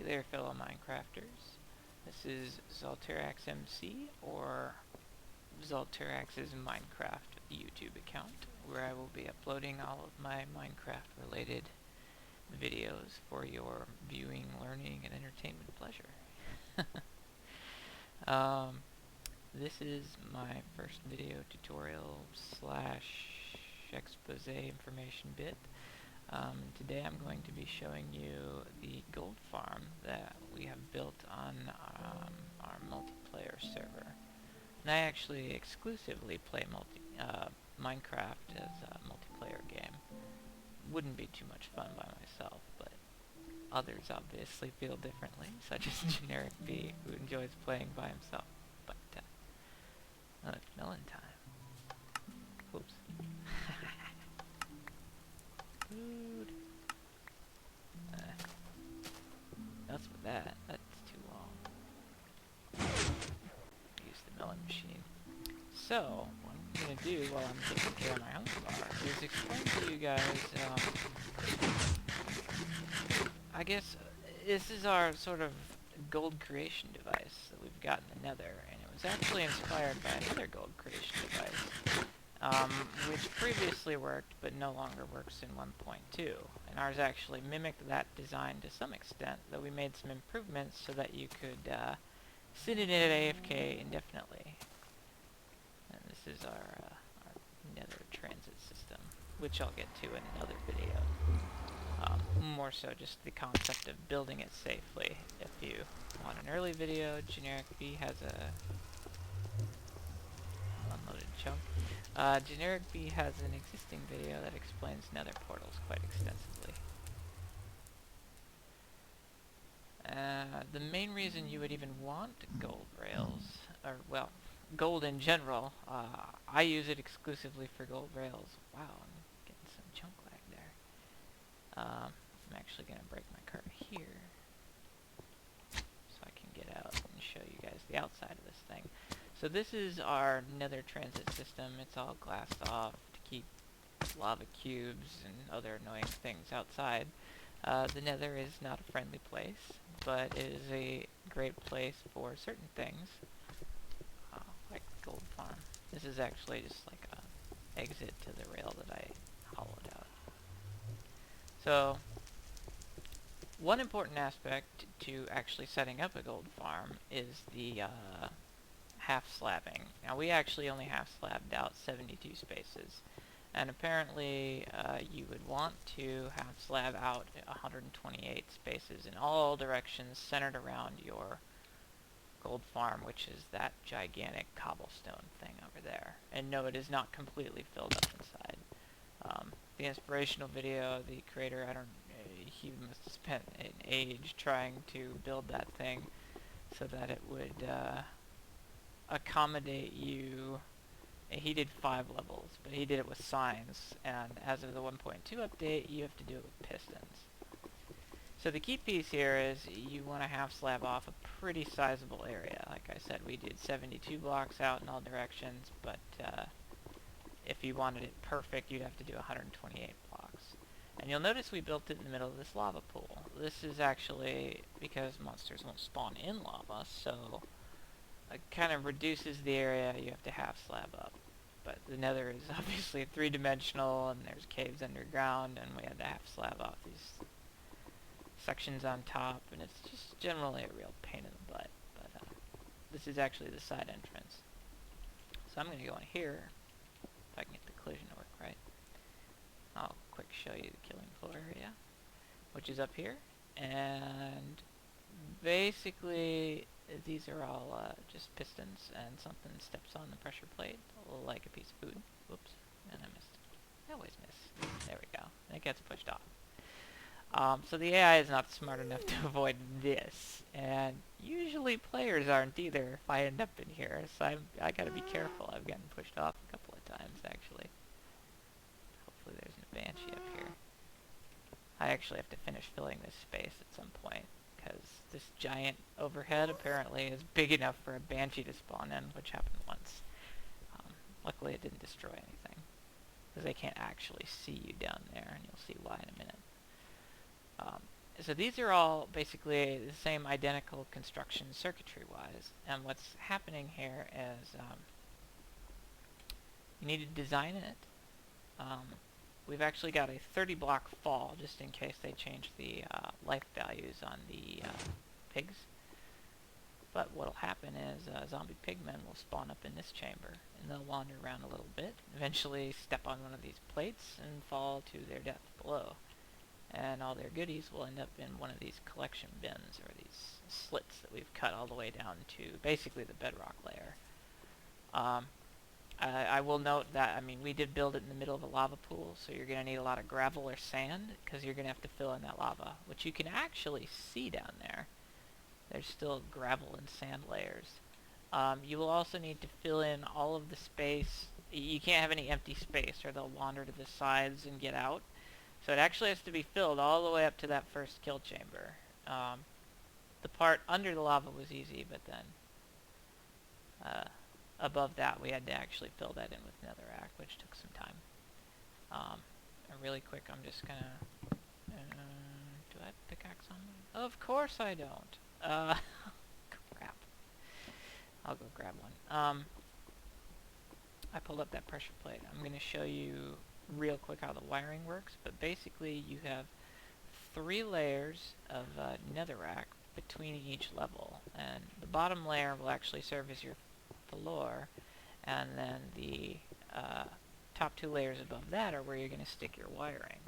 there, fellow Minecrafters. This is Zalterax MC, or Zalterax's Minecraft YouTube account, where I will be uploading all of my Minecraft-related videos for your viewing, learning, and entertainment pleasure. This is my first video tutorial / expose information bit. Today I'm going to be showing you the gold farm that we have built on our multiplayer server. And I actually exclusively play Minecraft as a multiplayer game. Wouldn't be too much fun by myself, but others obviously feel differently, such as Generic B, who enjoys playing by himself. But, it's melon time. Oops. Food. That's with that. That's too long. Use the melon machine. So, what I'm going to do while I'm taking care of my own bar is explain to you guys, I guess this is our sort of gold creation device that we've got in the Nether, and it was actually inspired by another gold creation device, which previously worked but no longer works in 1.2. And ours actually mimicked that design to some extent, though we made some improvements so that you could sit in it at AFK indefinitely. And this is our Nether transit system, which I'll get to in another video. More so just the concept of building it safely. If you want an early video, Generic B has a unloaded chunk. Generic B has an existing video that explains nether portals quite extensively. The main reason you would even want gold rails, or well, gold in general, I use it exclusively for gold rails. Wow, I'm getting some chunk lag there. I'm actually going to break my cart here so I can get out and show you guys the outside of this thing. So this is our nether transit system. It's all glassed off to keep lava cubes and other annoying things outside. The nether is not a friendly place, but it is a great place for certain things, like gold farm. This is actually just like an exit to the rail that I hollowed out. So, one important aspect to actually setting up a gold farm is the half-slabbing. Now we actually only half-slabbed out 72 spaces, and apparently you would want to half-slab out 128 spaces in all directions centered around your gold farm, which is that gigantic cobblestone thing over there. And no, it is not completely filled up inside. The inspirational video, the creator, he must have spent an age trying to build that thing so that it would accommodate you. He did 5 levels, but he did it with signs, and as of the 1.2 update, you have to do it with pistons. So the key piece here is you want to half slab off a pretty sizable area. Like I said, we did 72 blocks out in all directions, but if you wanted it perfect, you'd have to do 128 blocks. And you'll notice we built it in the middle of this lava pool. This is actually because monsters won't spawn in lava, so it kind of reduces the area you have to half slab up. But the nether is obviously 3-dimensional, and there's caves underground, and we had to half slab off these sections on top, and it's just generally a real pain in the butt. But this is actually the side entrance. So I'm going to go in here, if I can get the collision to work right. I'll quick show you the killing floor area, which is up here, and basically these are all just pistons, and something steps on the pressure plate, like a piece of food. Whoops, and I missed. I always miss. There we go. It gets pushed off. So the AI is not smart enough to avoid this, and usually players aren't either if I end up in here, so I gotta be careful. I've gotten pushed off a couple of times, actually. Hopefully there's a banshee up here. I actually have to finish filling this space at some point, because this giant overhead apparently is big enough for a banshee to spawn in, which happened once. Luckily it didn't destroy anything, because they can't actually see you down there, and you'll see why in a minute. So these are all basically the same identical construction circuitry-wise, and what's happening here is you need to design it. We've actually got a 30 block fall, just in case they change the life values on the pigs. But what'll happen is zombie pigmen will spawn up in this chamber, and they'll wander around a little bit, eventually step on one of these plates, and fall to their death below. And all their goodies will end up in one of these collection bins, or these slits that we've cut all the way down to basically the bedrock layer. I will note that, I mean, we did build it in the middle of a lava pool, so you're going to need a lot of gravel or sand, because you're going to have to fill in that lava, which you can actually see down there. There's still gravel and sand layers. You will also need to fill in all of the space. You can't have any empty space, or they'll wander to the sides and get out. So it actually has to be filled all the way up to that first kill chamber. The part under the lava was easy, but then above that we had to actually fill that in with netherrack, which took some time. And really quick, I'm just gonna... do I have a pickaxe on me? Of course I don't. Crap. I'll go grab one. I pulled up that pressure plate. I'm gonna show you real quick how the wiring works, but basically you have 3 layers of netherrack between each level, and the bottom layer will actually serve as your floor, and then the top 2 layers above that are where you're going to stick your wiring.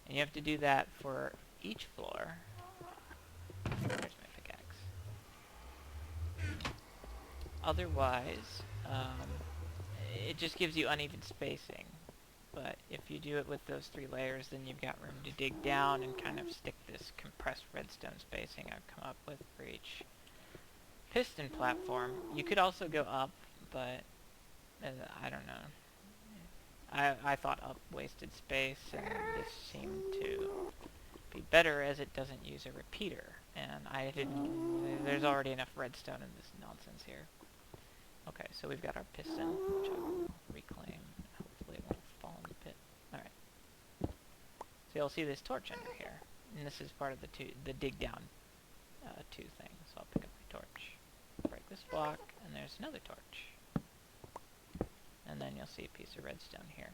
And you have to do that for each floor. There's my pickaxe. Otherwise, it just gives you uneven spacing. But if you do it with those 3 layers, then you've got room to dig down and kind of stick this compressed redstone spacing I've come up with for each piston platform. You could also go up, but I don't know. I thought up wasted space, and this seemed to be better as it doesn't use a repeater. And I didn't... There's already enough redstone in this nonsense here. Okay, so we've got our piston, which I will reclaim. Hopefully it won't fall in the pit. Alright. So you'll see this torch under here. And this is part of the dig down 2 thing. So I'll pick up my torch. Break this block, and there's another torch. And then you'll see a piece of redstone here.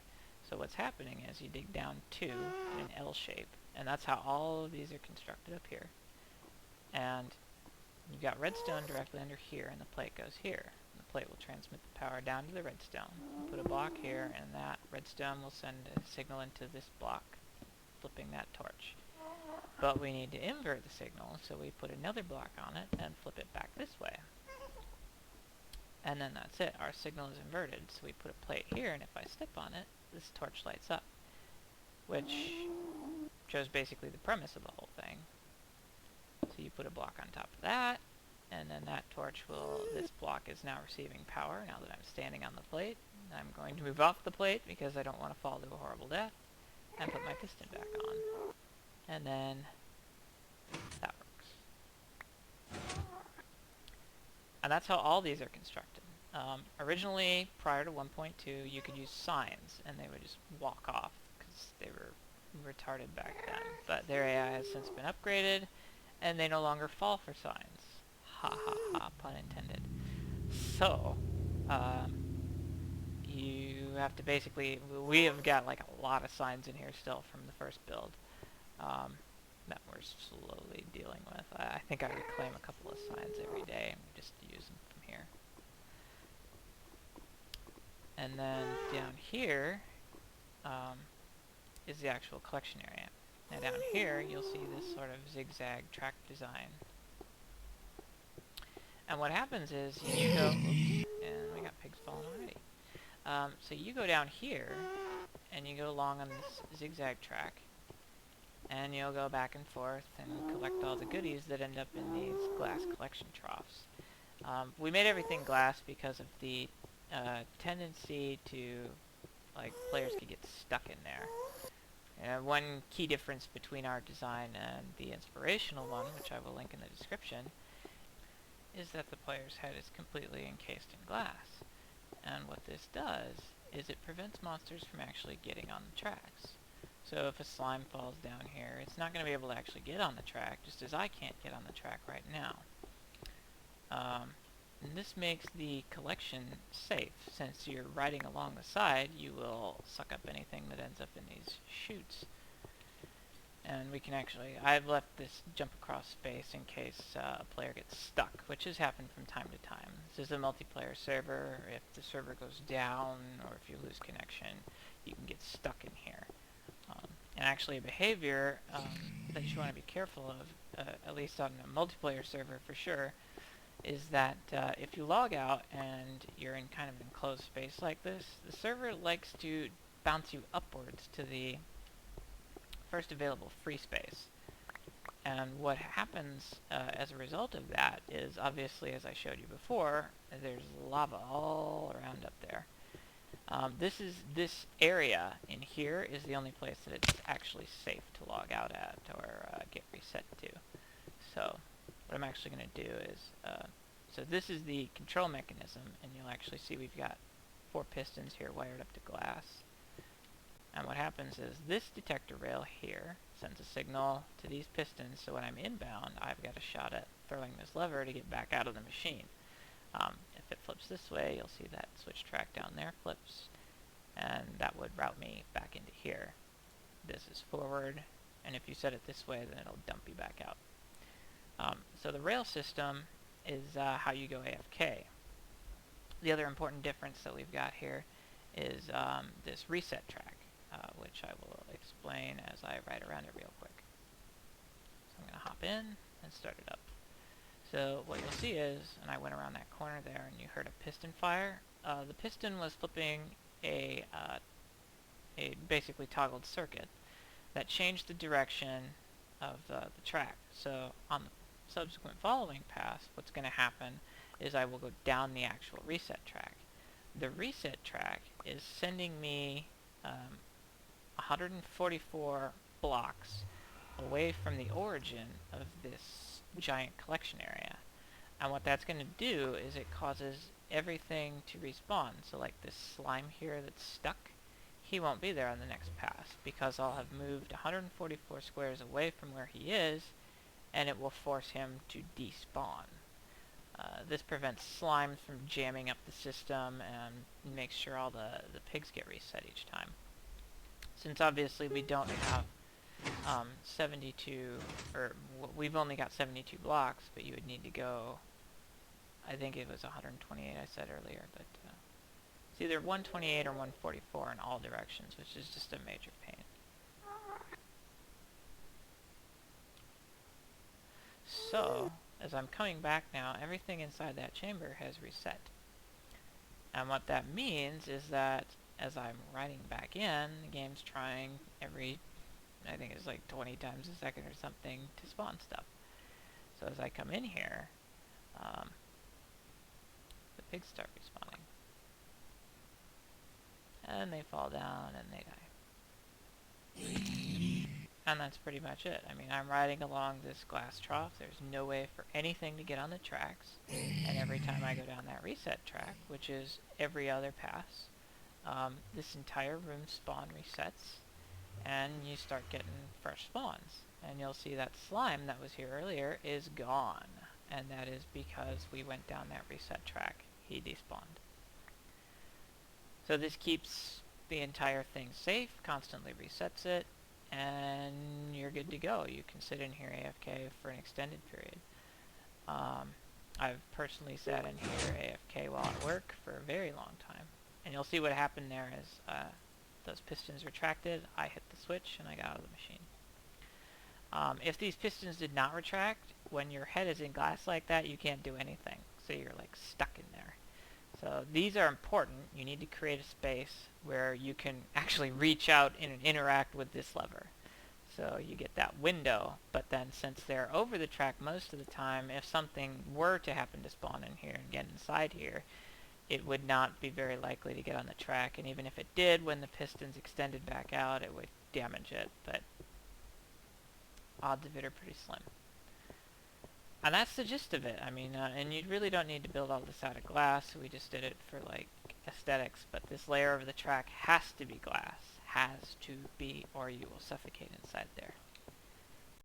So what's happening is you dig down 2 in an L shape, and that's how all of these are constructed up here. And you've got redstone directly under here, and the plate goes here. And the plate will transmit the power down to the redstone. You put a block here, and that redstone will send a signal into this block, flipping that torch. But we need to invert the signal, so we put another block on it and flip it back this way. And then that's it. Our signal is inverted, so we put a plate here, and if I step on it, this torch lights up, which shows basically the premise of the whole thing. So you put a block on top of that, and then that torch will... This block is now receiving power now that I'm standing on the plate. I'm going to move off the plate because I don't want to fall to a horrible death, and put my piston back on. And then that works. And that's how all these are constructed. Originally, prior to 1.2, you could use signs, and they would just walk off, because they were retarded back then. But their AI has since been upgraded, and they no longer fall for signs. Ha ha ha, pun intended. So, you have to basically... We have got like a lot of signs in here still from the first build. That we're slowly dealing with. I think I reclaim a couple of signs every day, and we just use them from here. And then down here is the actual collection area. Now down here, you'll see this sort of zigzag track design. And what happens is you go... Oops, and we got pigs falling already. So you go down here, and you go along on this zigzag track, and you'll go back and forth and collect all the goodies that end up in these glass collection troughs. We made everything glass because of the tendency to, like, players could get stuck in there. One key difference between our design and the inspirational one, which I will link in the description, is that the player's head is completely encased in glass. And what this does is it prevents monsters from actually getting on the tracks. So if a slime falls down here, it's not going to be able to actually get on the track, just as I can't get on the track right now. And this makes the collection safe. Since you're riding along the side, you will suck up anything that ends up in these chutes. And we can actually, I've left this jump across space in case a player gets stuck, which has happened from time to time. This is a multiplayer server. If the server goes down or if you lose connection, you can get stuck in here. And actually a behavior that you want to be careful of, at least on a multiplayer server for sure, is that if you log out and you're in kind of an enclosed space like this, the server likes to bounce you upwards to the first available free space. And what happens as a result of that is, obviously, as I showed you before, there's lava all around up there. This area in here is the only place that it's actually safe to log out at or get reset to. So what I'm actually going to do is, so this is the control mechanism, and you'll actually see we've got 4 pistons here wired up to glass. And what happens is this detector rail here sends a signal to these pistons, so when I'm inbound, I've got a shot at throwing this lever to get back out of the machine. If it flips this way, you'll see that switch track down there flips, and that would route me back into here. This is forward, and if you set it this way, then it'll dump you back out. So the rail system is how you go AFK. The other important difference that we've got here is this reset track, which I will explain as I ride around it real quick. So I'm going to hop in and start it up. So what you'll see is, and I went around that corner there and you heard a piston fire. The piston was flipping a basically toggled circuit that changed the direction of the track. So on the subsequent following pass, what's going to happen is I will go down the actual reset track. The reset track is sending me 144 blocks away from the origin of this giant collection area. And what that's going to do is it causes everything to respawn. So like this slime here that's stuck, he won't be there on the next pass because I'll have moved 144 squares away from where he is, and it will force him to despawn. This prevents slimes from jamming up the system and makes sure all the pigs get reset each time. Since obviously we don't have 72, or we've only got 72 blocks, but you would need to go, I think it was 128 I said earlier, but it's either 128 or 144 in all directions, which is just a major pain. So, as I'm coming back now, everything inside that chamber has reset. And what that means is that as I'm riding back in, the game's trying every, I think it's like 20 times a second or something to spawn stuff. So as I come in here, the pigs start respawning. And they fall down and they die. And that's pretty much it. I mean, I'm riding along this glass trough. There's no way for anything to get on the tracks. And every time I go down that reset track, which is every other pass, this entire room spawn resets, and you start getting fresh spawns. And you'll see that slime that was here earlier is gone. And that is because we went down that reset track. He despawned. So this keeps the entire thing safe, constantly resets it, and you're good to go. You can sit in here AFK for an extended period. I've personally sat in here AFK while at work for a very long time. And you'll see what happened there is those pistons retracted, I hit the switch, and I got out of the machine. If these pistons did not retract, when your head is in glass like that, you can't do anything. So you're like stuck in there. So these are important. You need to create a space where you can actually reach out and interact with this lever. So you get that window, but then since they're over the track most of the time, if something were to happen to spawn in here and get inside here, it would not be very likely to get on the track, and even if it did, when the pistons extended back out, it would damage it, but odds of it are pretty slim. And that's the gist of it. I mean, and you really don't need to build all this out of glass. We just did it for, like, aesthetics. But this layer of the track has to be glass. has to be, or you will suffocate inside there.